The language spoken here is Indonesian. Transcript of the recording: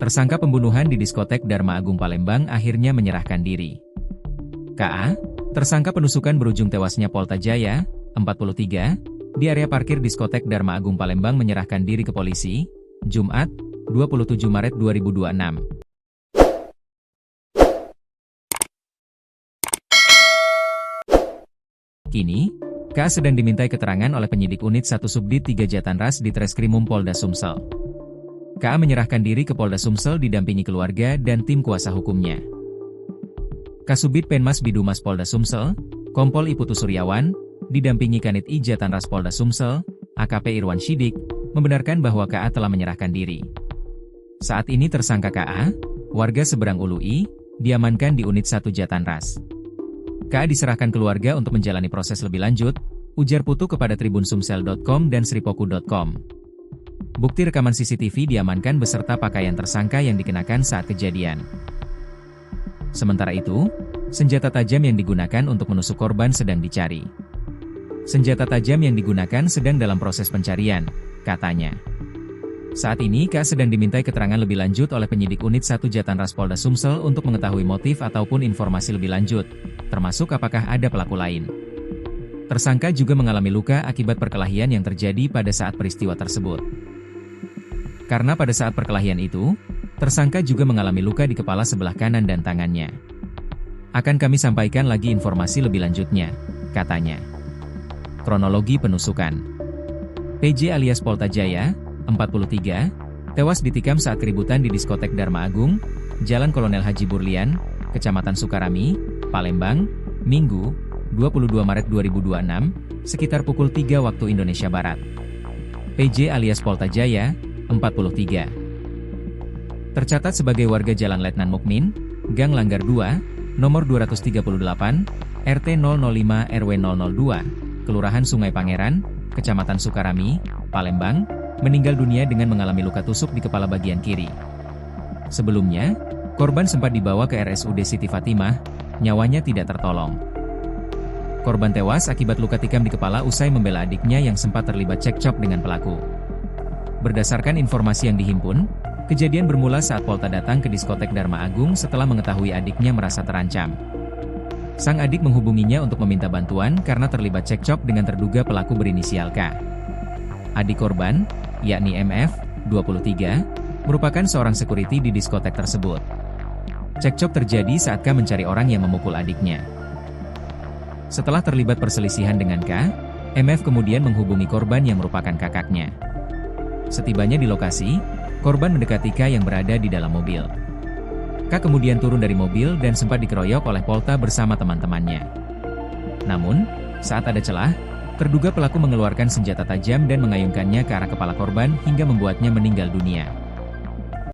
Tersangka pembunuhan di diskotek Dharma Agung Palembang akhirnya menyerahkan diri. KA, tersangka penusukan berujung tewasnya Polta Jaya, 43, di area parkir diskotek Dharma Agung Palembang menyerahkan diri ke polisi, Jumat, 27 Maret 2026. Kini, KA sedang dimintai keterangan oleh penyidik unit 1 Subdit 3 Jatanras di Treskrimum Polda Sumsel. KA menyerahkan diri ke Polda Sumsel didampingi keluarga dan tim kuasa hukumnya. Kasubit Penmas Bidumas Polda Sumsel, Kompol I Putu Suryawan, didampingi Kanit I Jatanras Polda Sumsel, AKP Irwan Shidik, membenarkan bahwa KA telah menyerahkan diri. Saat ini tersangka KA, warga Seberang Ului, diamankan di unit 1 Jatanras. KA diserahkan keluarga untuk menjalani proses lebih lanjut, ujar Putu kepada tribunsumsel.com dan sripoku.com. Bukti rekaman CCTV diamankan beserta pakaian tersangka yang dikenakan saat kejadian. Sementara itu, senjata tajam yang digunakan untuk menusuk korban sedang dicari. Senjata tajam yang digunakan sedang dalam proses pencarian, katanya. Saat ini KA sedang dimintai keterangan lebih lanjut oleh penyidik unit 1 Jatanras Polda Sumsel untuk mengetahui motif ataupun informasi lebih lanjut, termasuk apakah ada pelaku lain. Tersangka juga mengalami luka akibat perkelahian yang terjadi pada saat peristiwa tersebut. Karena pada saat perkelahian itu, tersangka juga mengalami luka di kepala sebelah kanan dan tangannya. Akan kami sampaikan lagi informasi lebih lanjutnya, katanya. Kronologi penusukan. PJ alias Polta Jaya, 43, tewas ditikam saat keributan di diskotek Dharma Agung, Jalan Kolonel Haji Burlian, Kecamatan Sukarami, Palembang, Minggu, 22 Maret 2026, sekitar pukul 3 waktu Indonesia Barat. PJ alias Polta Jaya, 43. Tercatat sebagai warga Jalan Letnan Mukmin, Gang Langgar 2, nomor 238, RT 005 RW 002, Kelurahan Sungai Pangeran, Kecamatan Sukarami, Palembang, meninggal dunia dengan mengalami luka tusuk di kepala bagian kiri. Sebelumnya, korban sempat dibawa ke RSUD Siti Fatimah, nyawanya tidak tertolong. Korban tewas akibat luka tikam di kepala usai membela adiknya yang sempat terlibat cekcok dengan pelaku. Berdasarkan informasi yang dihimpun, kejadian bermula saat Polta datang ke diskotek Dharma Agung setelah mengetahui adiknya merasa terancam. Sang adik menghubunginya untuk meminta bantuan karena terlibat cekcok dengan terduga pelaku berinisial K. Adik korban, yakni MF, 23, merupakan seorang security di diskotek tersebut. Cekcok terjadi saat K mencari orang yang memukul adiknya. Setelah terlibat perselisihan dengan K, MF kemudian menghubungi korban yang merupakan kakaknya. Setibanya di lokasi, korban mendekati K yang berada di dalam mobil. K kemudian turun dari mobil dan sempat dikeroyok oleh Polta bersama teman-temannya. Namun, saat ada celah, terduga pelaku mengeluarkan senjata tajam dan mengayunkannya ke arah kepala korban hingga membuatnya meninggal dunia.